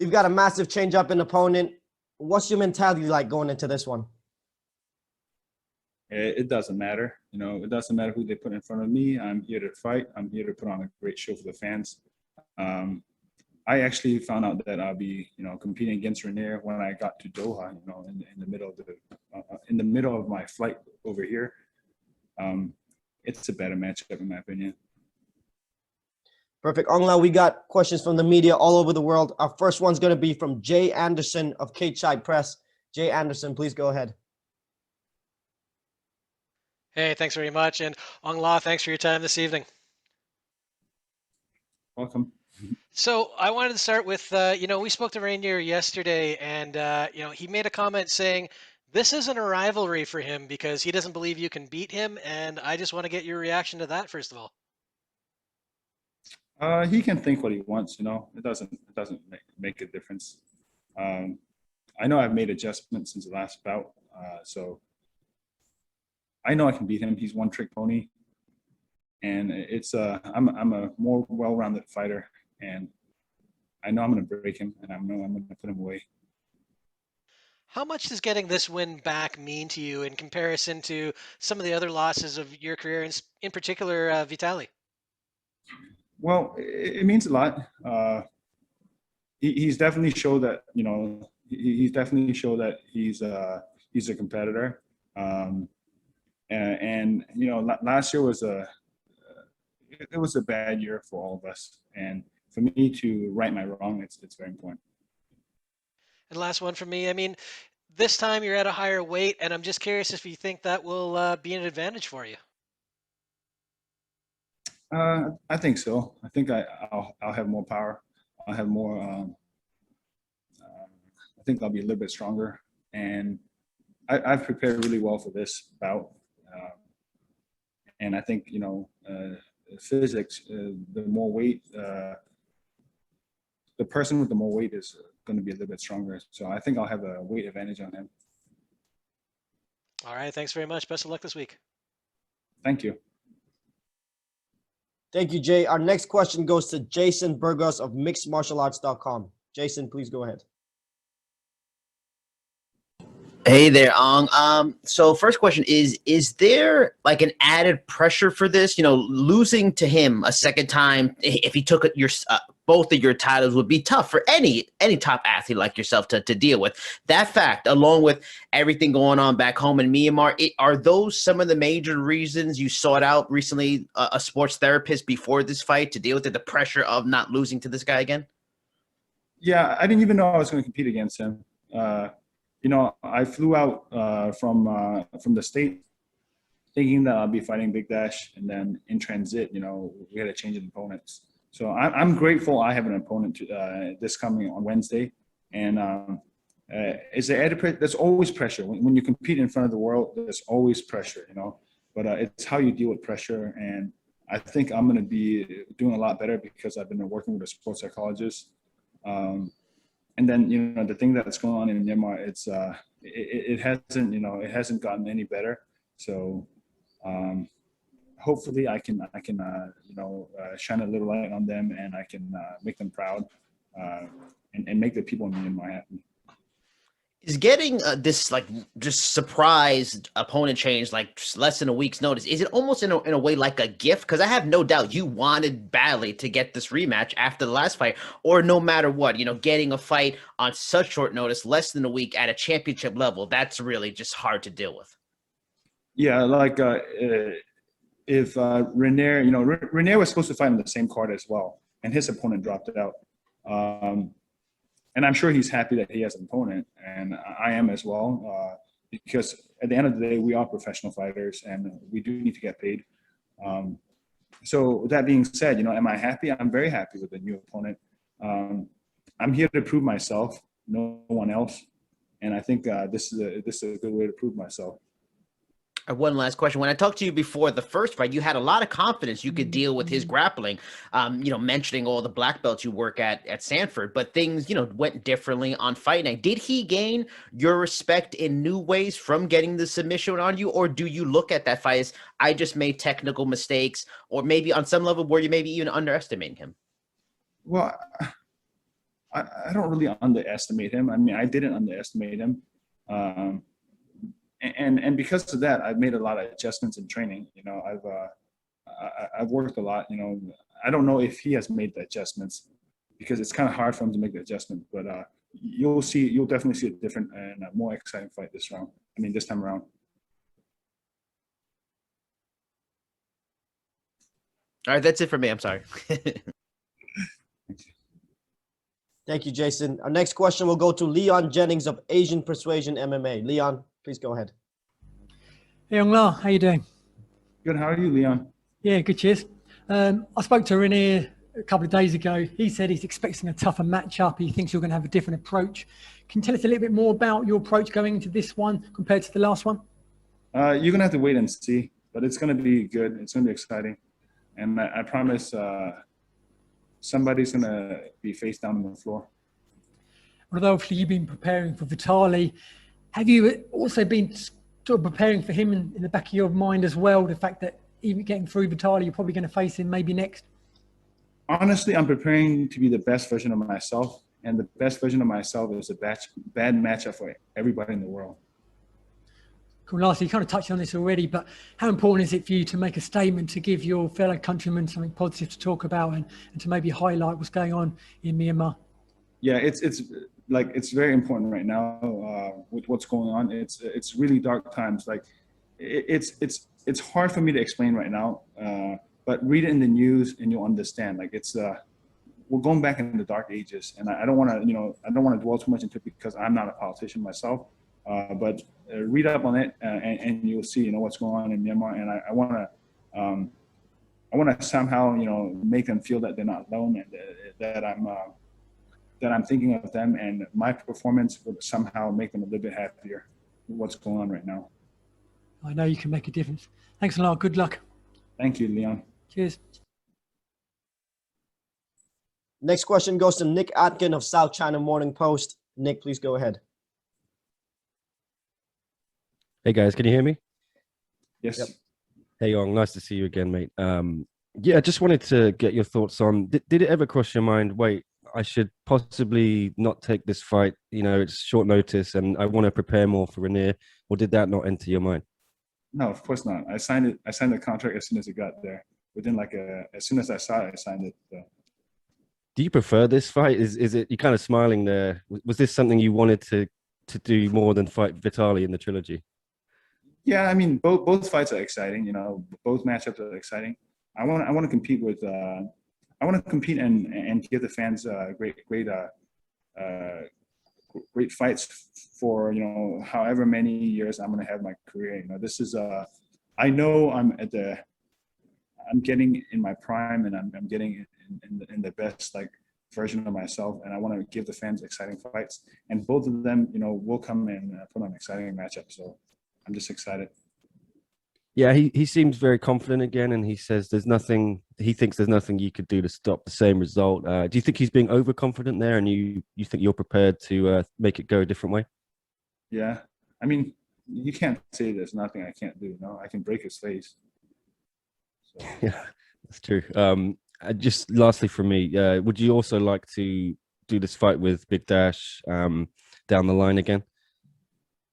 You've got a massive change up in opponent. What's your mentality like going into this one? It doesn't matter. It doesn't matter who they put in front of me. I'm here to fight. I'm here to put on a great show for the fans. I actually found out that I'll be, competing against Reinier when I got to Doha, in the middle of my flight over here. It's a better matchup in my opinion. Perfect. Aung La, we got questions from the media all over the world. Our first one's going to be from Jay Anderson of Cage Press. Jay Anderson, please go ahead. Hey, thanks very much. And Aung La, thanks for your time this evening. Welcome. So I wanted to start with, we spoke to Reinier yesterday, and, he made a comment saying this isn't a rivalry for him because he doesn't believe you can beat him. And I just want to get your reaction to that, first of all. He can think what he wants, It doesn't make a difference. I know I've made adjustments since the last bout, so I know I can beat him. He's one trick pony, and I'm a more well-rounded fighter, and I know I'm going to break him, and I know I'm going to put him away. How much does getting this win back mean to you in comparison to some of the other losses of your career, in particular, Vitaly? Well, it means a lot. He's definitely showed that, he's definitely showed that he's a competitor. And last year was a bad year for all of us, and for me to right my wrong, it's very important. And last one for me. I mean, this time you're at a higher weight, and I'm just curious if you think that will be an advantage for you. I think so. I think I'll have more power. I'll have more. I think I'll be a little bit stronger, and I've prepared really well for this bout. And I think physics, the more weight, the person with the more weight is going to be a little bit stronger. So I think I'll have a weight advantage on him. All right. Thanks very much. Best of luck this week. Thank you. Thank you, Jay. Our next question goes to Jason Burgos of mixedmartialarts.com. Jason, please go ahead. Hey there, Aung. So first question is there like an added pressure for this? Losing to him a second time, if he took your both of your titles, would be tough for any top athlete like yourself to deal with. That fact, along with everything going on back home in Myanmar, are those some of the major reasons you sought out recently a sports therapist before this fight to deal with the pressure of not losing to this guy again? Yeah, I didn't even know I was going to compete against him. I flew out from the state thinking that I'll be fighting Bigdash, and then in transit, we had a change in opponents. So I'm grateful I have an opponent this coming on Wednesday, and is there added pressure? There's always pressure when you compete in front of the world. There's always pressure, But it's how you deal with pressure, and I think I'm going to be doing a lot better because I've been working with a sports psychologist. And then, the thing that's going on in Myanmar, it hasn't gotten any better. So hopefully I can shine a little light on them, and I can make them proud and make the people in Myanmar happy. Is getting this just surprise opponent change just less than a week's notice, is it almost in a way like a gift? Because I have no doubt you wanted badly to get this rematch after the last fight, or no matter what, getting a fight on such short notice, less than a week at a championship level, that's really just hard to deal with. Yeah, if Reinier, Reinier was supposed to fight on the same card as well, and his opponent dropped it out. And I'm sure he's happy that he has an opponent, and I am as well, because at the end of the day, we are professional fighters, and we do need to get paid. So with that being said, am I happy? I'm very happy with the new opponent. I'm here to prove myself, no one else, and I think this is a good way to prove myself. One last question. When I talked to you before the first fight, you had a lot of confidence you could deal with his grappling, mentioning all the black belts you work at Sanford, but things, went differently on fight night. Did he gain your respect in new ways from getting the submission on you, or do you look at that fight as, I just made technical mistakes, or maybe on some level where you maybe even underestimating him? Well, I don't really underestimate him. I mean, I didn't underestimate him. And because of that, I've made a lot of adjustments in training. You know, I've worked a lot. You know, I don't know if he has made the adjustments because it's kind of hard for him to make the adjustment. But you'll definitely see a different and a more exciting fight this round. I mean, this time around. All right, that's it for me. I'm sorry. Thank you, Jason. Our next question will go to Leon Jennings of Asian Persuasion MMA. Leon, please go ahead. Hey, Aung La, how you doing? Good. How are you, Leon? Yeah, good, cheers. I spoke to Reinier a couple of days ago. He said he's expecting a tougher matchup. He thinks you're going to have a different approach. Can you tell us a little bit more about your approach going into this one compared to the last one? You're going to have to wait and see, but it's going to be good. It's going to be exciting. And I promise somebody's going to be face down on the floor. Although obviously you've been preparing for Vitali, have you also been sort of preparing for him in the back of your mind as well, the fact that even getting through Vitali, you're probably going to face him maybe next? Honestly, I'm preparing to be the best version of myself, and the best version of myself is a bad matchup for everybody in the world. Cool. Lastly, you kind of touched on this already, but how important is it for you to make a statement to give your fellow countrymen something positive to talk about and to maybe highlight what's going on in Myanmar? Yeah, it's very important right now with what's going on. It's really dark times. Like it's hard for me to explain right now, but read it in the news and you'll understand. Like we're going back into the dark ages, and I don't want to dwell too much into it because I'm not a politician myself. But read up on it and you'll see what's going on in Myanmar. And I want to somehow make them feel that they're not alone, and that I'm thinking of them, and my performance would somehow make them a little bit happier with what's going on right now. I know you can make a difference. Thanks a lot. Good luck. Thank you, Leon. Cheers. Next question goes to Nick Atkin of South China Morning Post. Nick, please go ahead. Hey guys, can you hear me? Yes. Yep. Hey Yong, nice to see you again, mate. Yeah, I just wanted to get your thoughts on, did it ever cross your mind, wait, I should possibly not take this fight, it's short notice and I want to prepare more for Reinier, or did that not enter your mind? No, of course not. I signed the contract as soon as it got there. Within as soon as I saw it, I signed it. Do you prefer this fight? Is it, you're kind of smiling there. Was this something you wanted to do more than fight Vitali in the trilogy? Yeah, I mean, both fights are exciting. Both matchups are exciting. I want to compete with. I want to compete and give the fans great fights for however many years I'm going to have my career. This is I know I'm getting in my prime, and I'm getting in the best version of myself, and I want to give the fans exciting fights, and both of them will come and put on an exciting matchup. So I'm just excited. Yeah, he seems very confident again, and he says he thinks there's nothing you could do to stop the same result. Do you think he's being overconfident there, and you think you're prepared to make it go a different way? Yeah, I mean, you can't say there's nothing I can't do. I can break his face. So. Yeah, that's true. Just lastly from me, would you also like to do this fight with Bigdash down the line again?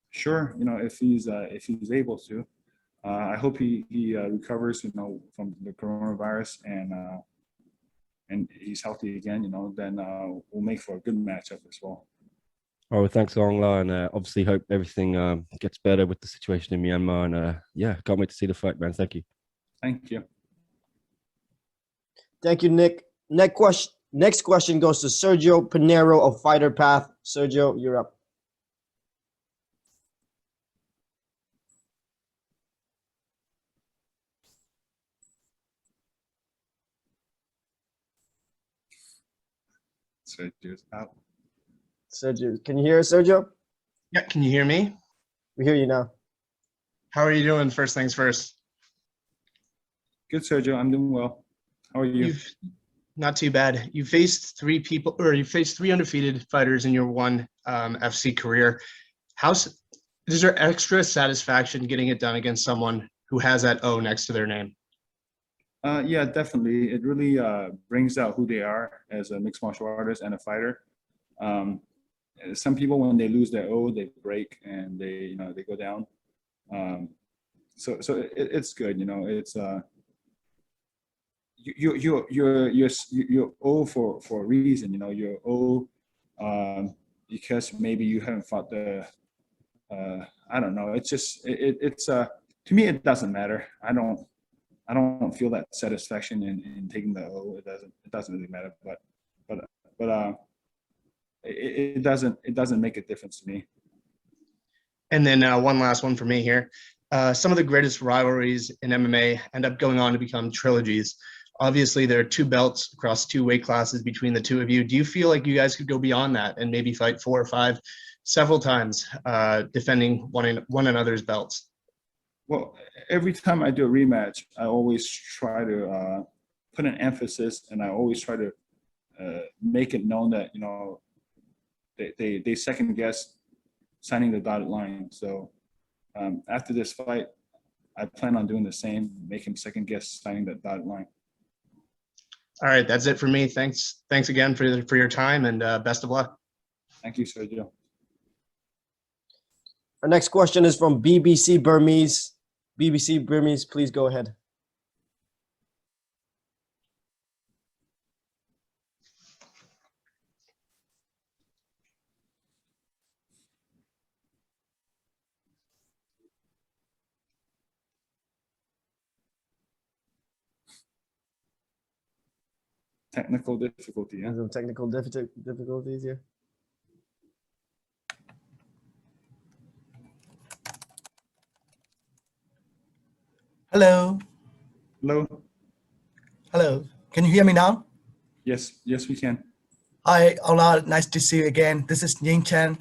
Sure, if he's able to. I hope he recovers, from the coronavirus and he's healthy again. Then we'll make for a good matchup as well. Oh, well, thanks, Aung La, and obviously hope everything gets better with the situation in Myanmar. And yeah, can't wait to see the fight, man. Thank you. Thank you. Thank you, Nick. Next question goes to Sergio Pinero of Fighter Path. Sergio, you're up. Sergio's out. Sergio, can you hear us, Sergio? Yeah, can you hear me? We hear you now. How are you doing? First things first. Good, Sergio. I'm doing well. How are you? Not too bad. You faced three undefeated fighters in your one FC career. Is there extra satisfaction getting it done against someone who has that O next to their name? Yeah, definitely. It really brings out who they are as a mixed martial artist and a fighter. Some people, when they lose their O, they break and they go down. So it's good. It's you're O for a reason. You're O because maybe you haven't fought the. I don't know. It's just it's to me it doesn't matter. I don't feel that satisfaction in taking the O. It doesn't really matter. But it doesn't make a difference to me. And then one last one for me here. Some of the greatest rivalries in MMA end up going on to become trilogies. Obviously, there are 2 belts across 2 weight classes between the 2 of you. Do you feel like you guys could go beyond that and maybe fight 4 or 5 several times, defending one another's belts? Well, every time I do a rematch, I always try to put an emphasis, and I always try to make it known that they second guess signing the dotted line. So after this fight, I plan on doing the same, make him second guess signing that dotted line. All right, that's it for me. Thanks again for your time, and best of luck. Thank you, Sergio. Our next question is from BBC Burmese. BBC Burmese, please go ahead. Technical difficulty, yeah. Some technical difficulties here. Hello. Hello. Hello. Can you hear me now? Yes, we can. Hi, Aung La. Nice to see you again. This is Ning Chen.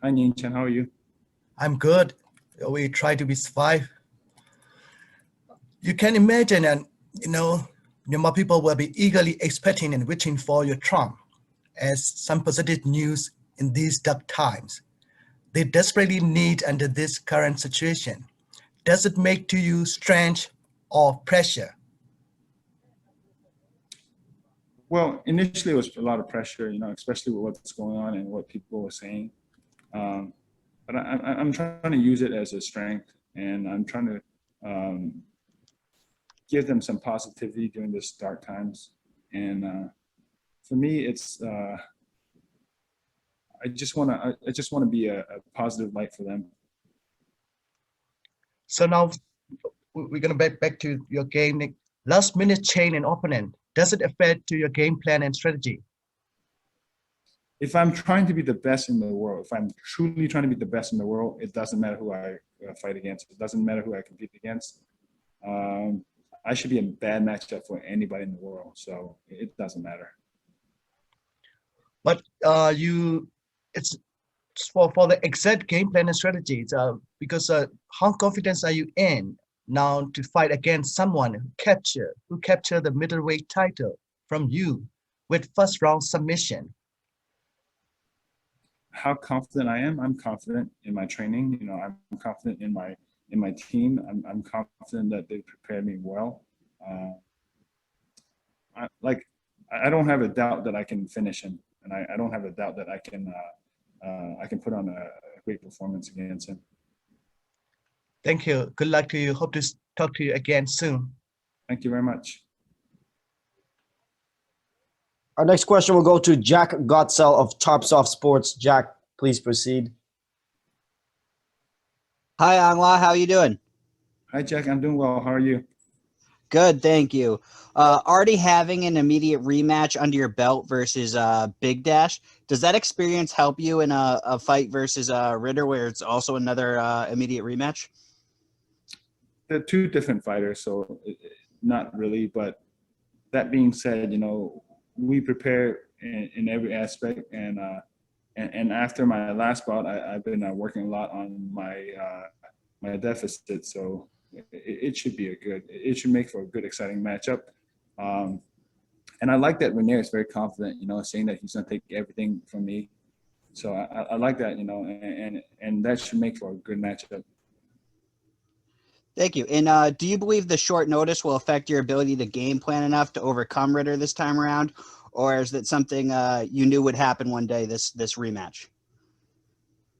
Hi, Ning Chen. How are you? I'm good. We try to be survive. You can imagine, and Myanmar people will be eagerly expecting and waiting for your Trump as some positive news in these dark times. They desperately need under this current situation. Does it make to you strange or pressure? Well, initially it was a lot of pressure, especially with what's going on and what people were saying. But I'm trying to use it as a strength, and I'm trying to give them some positivity during this dark times. And for me, it's I just want to be a positive light for them. So now we're going to back to your game, Nick. Last minute change in opponent. Does it affect to your game plan and strategy? If I'm trying to be the best in the world, if I'm truly trying to be the best in the world, it doesn't matter who I fight against. It doesn't matter who I compete against. I should be a bad matchup for anybody in the world, so it doesn't matter. But it's for the exact game plan and strategies, because how confident are you in now to fight against someone who capture the middleweight title from you with first round submission? How confident I am? I'm confident in my training. I'm confident in my team. I'm confident that they prepared me well. I don't have a doubt that I can finish him, and I don't have a doubt that I can put on a great performance against him. Thank you. Good luck to you. Hope to talk to you again soon. Thank you very much. Our next question will go to Jack Gottsell of Topsoft Sports. Jack, please proceed. Hi, Aung La. How are you doing? Hi, Jack. I'm doing well. How are you? Good, thank you. Already having an immediate rematch under your belt versus Bigdash, does that experience help you in a fight versus Ridder, where it's also another immediate rematch? They're 2 different fighters, so not really. But that being said, we prepare in every aspect, and after my last bout, I've been working a lot on my deficit, so it should be it should make for a good, exciting matchup. And I like that Reinier is very confident, saying that he's going to take everything from me. So I like that, and that should make for a good matchup. Thank you. And do you believe the short notice will affect your ability to game plan enough to overcome Ridder this time around? or is it something you knew would happen one day? This rematch.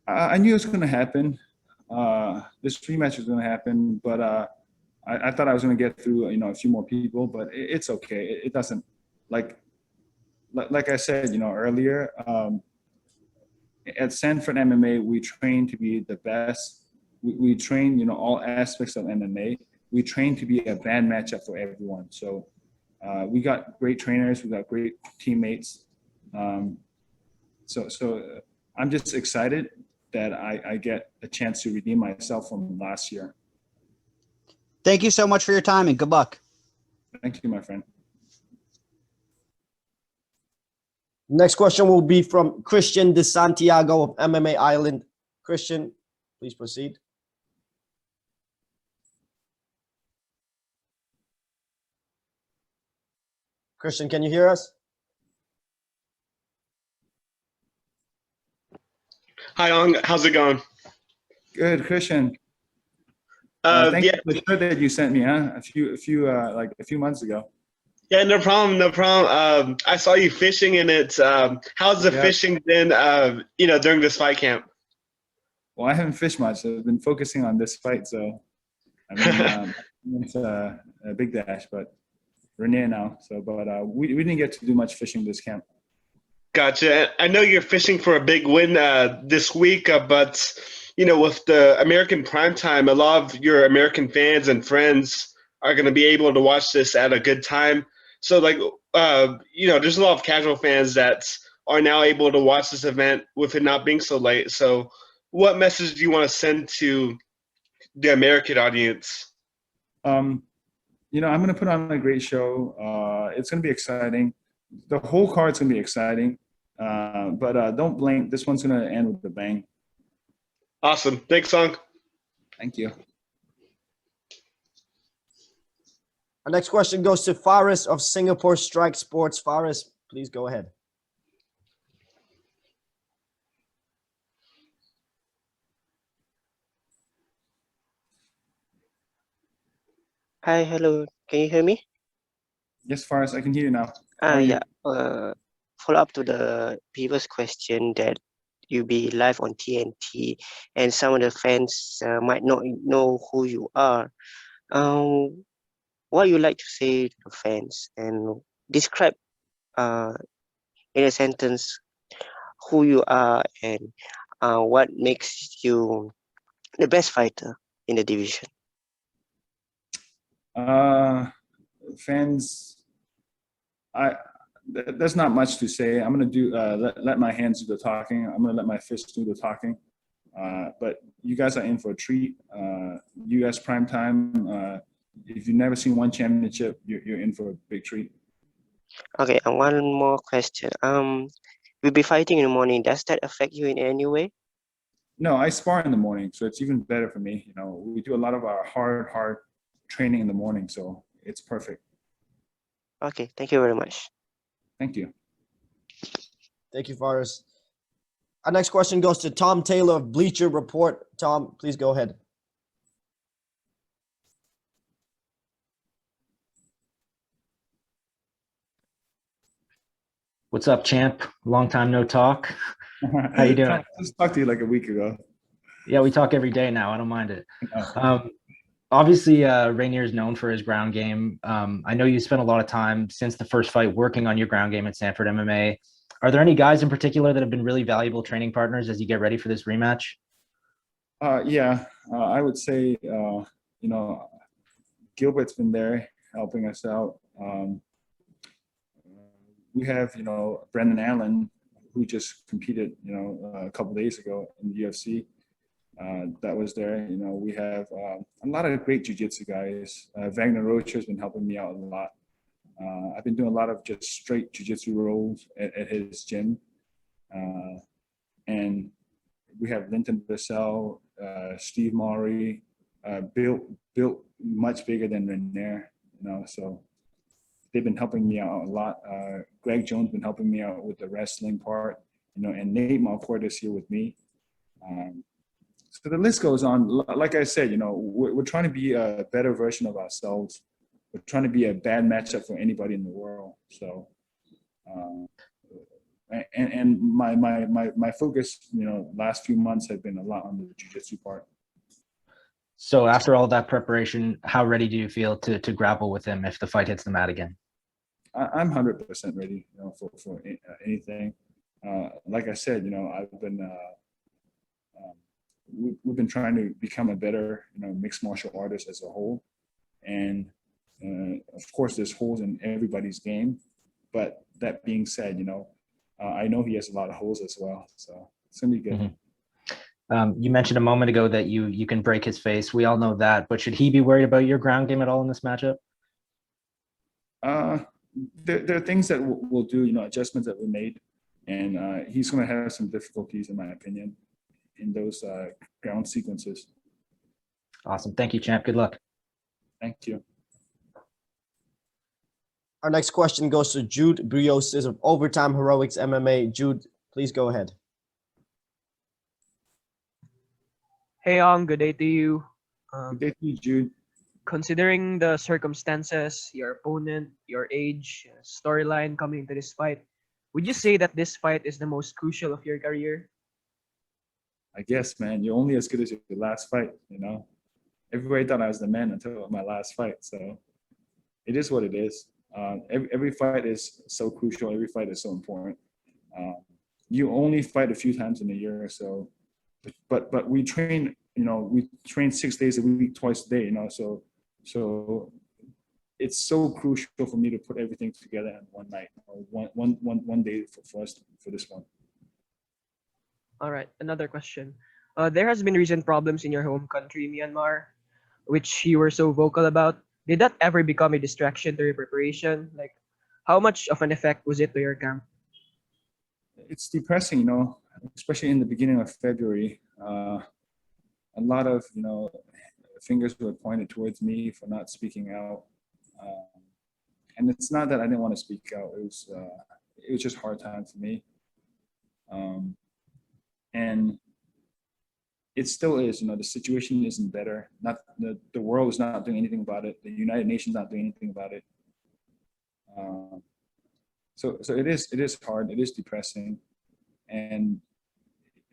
I knew it was going to happen. This rematch was going to happen, but I thought I was going to get through, a few more people. But it's okay. It doesn't like I said, earlier. At Sanford MMA, we train to be the best. We train, all aspects of MMA. We train to be a bad matchup for everyone. So we got great trainers. We got great teammates. So I'm just excited that I get a chance to redeem myself from last year. Thank you so much for your time and good luck. Thank you, my friend. Next question will be from Christian De Santiago of MMA Island. Christian, please proceed. Christian, can you hear us? Hi, Ong. How's it going? Good, Christian. Thank Yeah, you for the shirt that you sent me, a few months ago. yeah, no problem, no problem. I saw you fishing in it. How's the Yeah. fishing been, during this fight camp? Well, I haven't fished much. I've been focusing on this fight, so I mean, it's a Bigdash, but Reinier now. So, but we didn't get to do much fishing this camp. Gotcha. I know you're fishing for a big win this week, but with the American primetime, a lot of your American fans and friends are going to be able to watch this at a good time. So, there's a lot of casual fans that are now able to watch this event with it not being so late. So, what message do you want to send to the American audience? I'm going to put on a great show. It's going to be exciting. The whole card's going to be exciting. But don't blink. This one's going to end with a bang. Awesome. Thanks, Song. Thank you. Our next question goes to Faris of Singapore Strike Sports. Faris, please go ahead. Hi, hello. Can you hear me? Yes, Faris, I can hear you now. How are you? Yeah. Follow up to the previous question that you be live on TNT, and some of the fans might not know who you are. What you like to say to the fans, and describe in a sentence who you are and what makes you the best fighter in the division. Fans, there's not much to say. I'm going to do let my hands do the talking. I'm going to let my fists do the talking. But you guys are in for a treat. US primetime. If you've never seen one championship, you're in for a big treat. Okay, and one more question. We'll be fighting in the morning. Does that affect you in any way? No, I spar in the morning, so it's even better for me. We do a lot of our hard training in the morning, so it's perfect. Okay, thank you very much. Thank you. Thank you, Faris. Our next question goes to Tom Taylor of Bleacher Report. Tom, please go ahead. What's up, champ? Long time no talk. How you doing? I just talked to you like a week ago. Yeah, we talk every day now. I don't mind it. Obviously, Reinier is known for his ground game. I know you spent a lot of time since the first fight working on your ground game at Sanford MMA. Are there any guys in particular that have been really valuable training partners as you get ready for this rematch? Yeah, I would say, Gilbert's been there helping us out. We have, Brendan Allen, who just competed, a couple days ago in the UFC. That was there. We have a lot of great jiu-jitsu guys. Wagner Rocha has been helping me out a lot. I've been doing a lot of just straight jiu-jitsu rolls at his gym. And we have Linton Vassell, Steve Maury, built much bigger than Reinier, so they've been helping me out a lot. Greg Jones been helping me out with the wrestling part, and Nate Malport is here with me. So the list goes on. Like I said, we're trying to be a better version of ourselves. We're trying to be a bad matchup for anybody in the world. So And my focus, last few months have been a lot on the jiu-jitsu part. So after all that preparation, how ready do you feel to grapple with him if the fight hits the mat again? I'm 100% ready, for anything. Like I said, I've been we've been trying to become a better, mixed martial artist as a whole, and of course, there's holes in everybody's game. But that being said, I know he has a lot of holes as well, so it's gonna be good. Mm-hmm. You mentioned a moment ago that you can break his face. We all know that, but should he be worried about your ground game at all in this matchup? There are things that we'll do, adjustments that we made, and he's going to have some difficulties, in my opinion, in those ground sequences. Awesome. Thank you, champ. Good luck. Thank you. Our next question goes to Jude Briosis of Overtime Heroics MMA. Jude, please go ahead. Hey, good day to you. Good day to you, Jude. Considering the circumstances, your opponent, your age, storyline coming into this fight, would you say that this fight is the most crucial of your career? I guess, man, you're only as good as your last fight, Everybody thought I was the man until my last fight, so it is what it is. Every fight is so crucial. Every fight is so important. You only fight a few times in a year or so, but we train, we train 6 days a week, twice a day, so it's so crucial for me to put everything together in one night or one day for us for this one. All right, another question. There has been recent problems in your home country, Myanmar, which you were so vocal about. Did that ever become a distraction to your preparation? Like, how much of an effect was it to your camp? It's depressing, especially in the beginning of February. A lot of, fingers were pointed towards me for not speaking out. And it's not that I didn't want to speak out. It was just a hard time for me. And it still is, the situation isn't better. Not the world is not doing anything about it. The United Nations not doing anything about it. So it is hard. It is depressing, and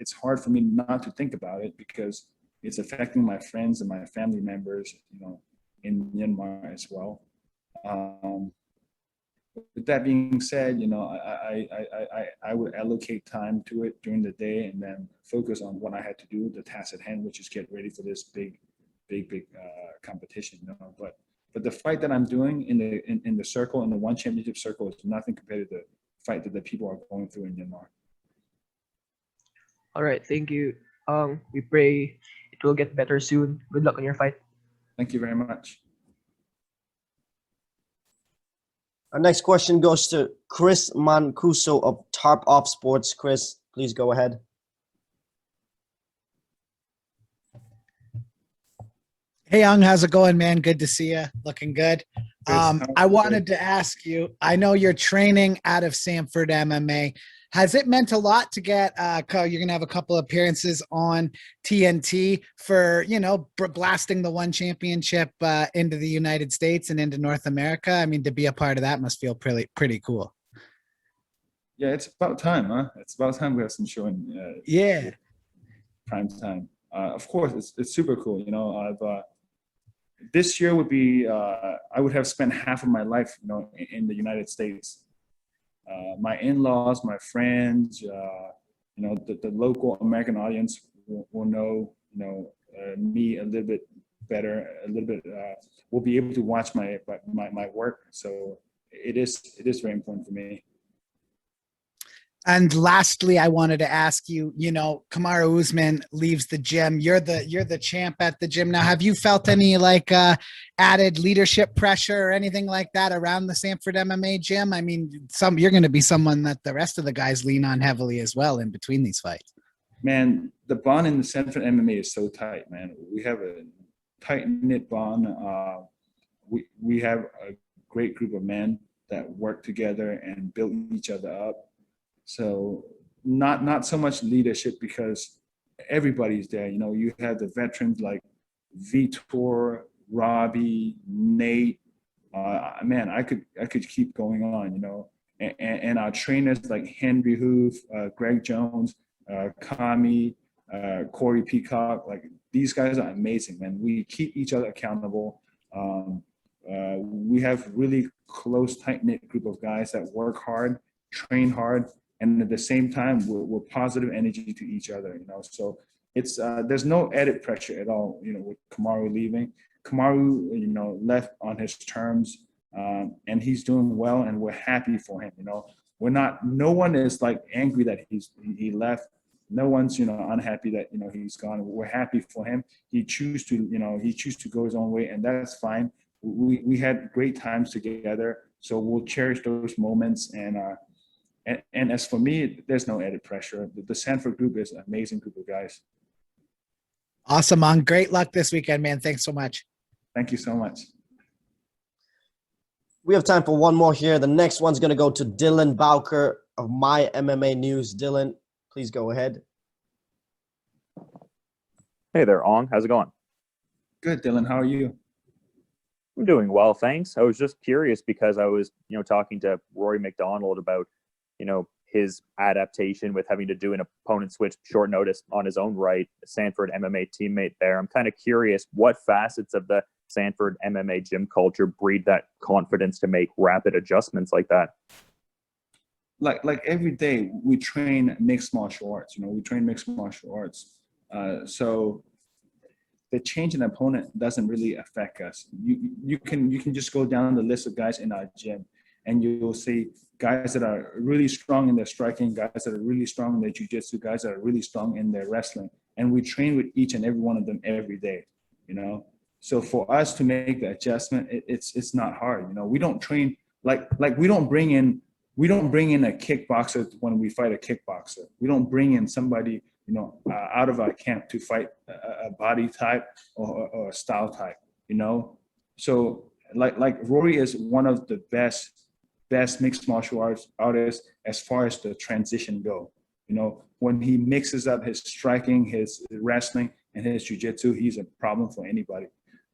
it's hard for me not to think about it because it's affecting my friends and my family members, in Myanmar as well. With that being said, I would allocate time to it during the day and then focus on what I had to do, the task at hand, which is get ready for this big competition. But the fight that I'm doing in the circle, in the one championship circle, is nothing compared to the fight that the people are going through in Myanmar. All right, thank you. We pray it will get better soon. Good luck on your fight. Thank you very much. Our next question goes to Chris Mancuso of Tarp Off Sports. Chris, please go ahead. Hey, Aung, how's it going, man? Good to see you. Looking good. I wanted to ask you, I know you're training out of Sanford MMA. Has it meant a lot to get, you're going to have a couple appearances on TNT for, blasting the one championship into the United States and into North America? I mean, to be a part of that must feel pretty cool. Yeah, it's about time, huh? It's about time we have some show in prime time. Of course, it's super cool. This year would be, I would have spent half of my life, in the United States. My in-laws, my friends, the local American audience will know, me a little bit better, will be able to watch my work. So it is very important for me. And lastly, I wanted to ask you, Kamaru Usman leaves the gym. You're the champ at the gym now. Have you felt any added leadership pressure or anything like that around the Sanford MMA gym? I mean, you're going to be someone that the rest of the guys lean on heavily as well in between these fights. Man, the bond in the Sanford MMA is so tight, man. We have a tight-knit bond. We have a great group of men that work together and build each other up. So not so much leadership because everybody's there. You have the veterans like Vitor, Robbie, Nate. Man, I could keep going on. and our trainers like Henry Hoof, Greg Jones, Kami, Corey Peacock, like these guys are amazing, man. We keep each other accountable. We have really close, tight-knit group of guys that work hard, train hard, and at the same time, we're positive energy to each other, you know. So it's there's no added pressure at all, you know, with Kamaru leaving. Kamaru, you know, left on his terms, and he's doing well, and we're happy for him, you know. No one is like angry that he left. No one's, you know, unhappy that, you know, he's gone. We're happy for him. He choose to go his own way, and that's fine. We had great times together, so we'll cherish those moments. And as for me, there's no added pressure. The Sanford group is an amazing group of guys. Awesome, Aung. Great luck this weekend, man. Thanks so much. Thank you so much. We have time for one more here. The next one's going to go to Dylan Bowker of My MMA News. Dylan, please go ahead. Hey there, Aung. How's it going? Good, Dylan. How are you? I'm doing well, thanks. I was just curious because I was, you know, talking to Rory McDonald about, you know, his adaptation with having to do an opponent switch short notice on his own right, a Sanford MMA teammate there. I'm kind of curious what facets of the Sanford MMA gym culture breed that confidence to make rapid adjustments like that. Like every day we train mixed martial arts, you know, we train mixed martial arts. So the change in opponent doesn't really affect us. You can just go down the list of guys in our gym and you'll see guys that are really strong in their striking, guys that are really strong in their jiu-jitsu, guys that are really strong in their wrestling. And we train with each and every one of them every day, you know? So for us to make the adjustment, it's not hard. You know, we don't train like we don't bring in a kickboxer when we fight a kickboxer. We don't bring in somebody, you know, out of our camp to fight a body type or a style type, you know? So like Rory is one of the best mixed martial arts artists as far as the transition go. You know, when he mixes up his striking, his wrestling, and his jiu-jitsu, he's a problem for anybody.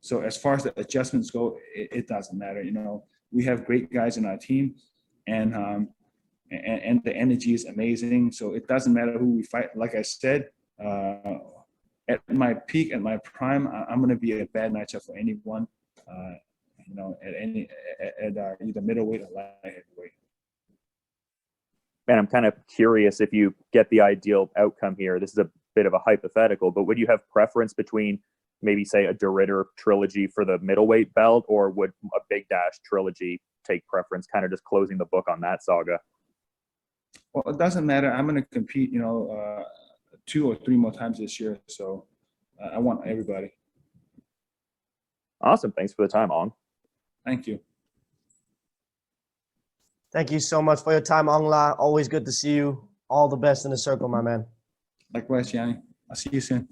So as far as the adjustments go, it doesn't matter. You know, we have great guys in our team, and the energy is amazing. So it doesn't matter who we fight. Like I said, at my peak, at my prime, I'm going to be a bad matchup for anyone. You know, at either middleweight or light heavyweight. Man, I'm kind of curious if you get the ideal outcome here. This is a bit of a hypothetical, but would you have preference between maybe say a de Ridder trilogy for the middleweight belt, or would a Bigdash trilogy take preference, kind of just closing the book on that saga? Well, it doesn't matter. I'm going to compete, you know, 2 or 3 more times this year. So I want everybody. Awesome. Thanks for the time, Aung. Thank you. Thank you so much for your time, Aung La. Always good to see you. All the best in the circle, my man. Likewise, Yanni. I'll see you soon.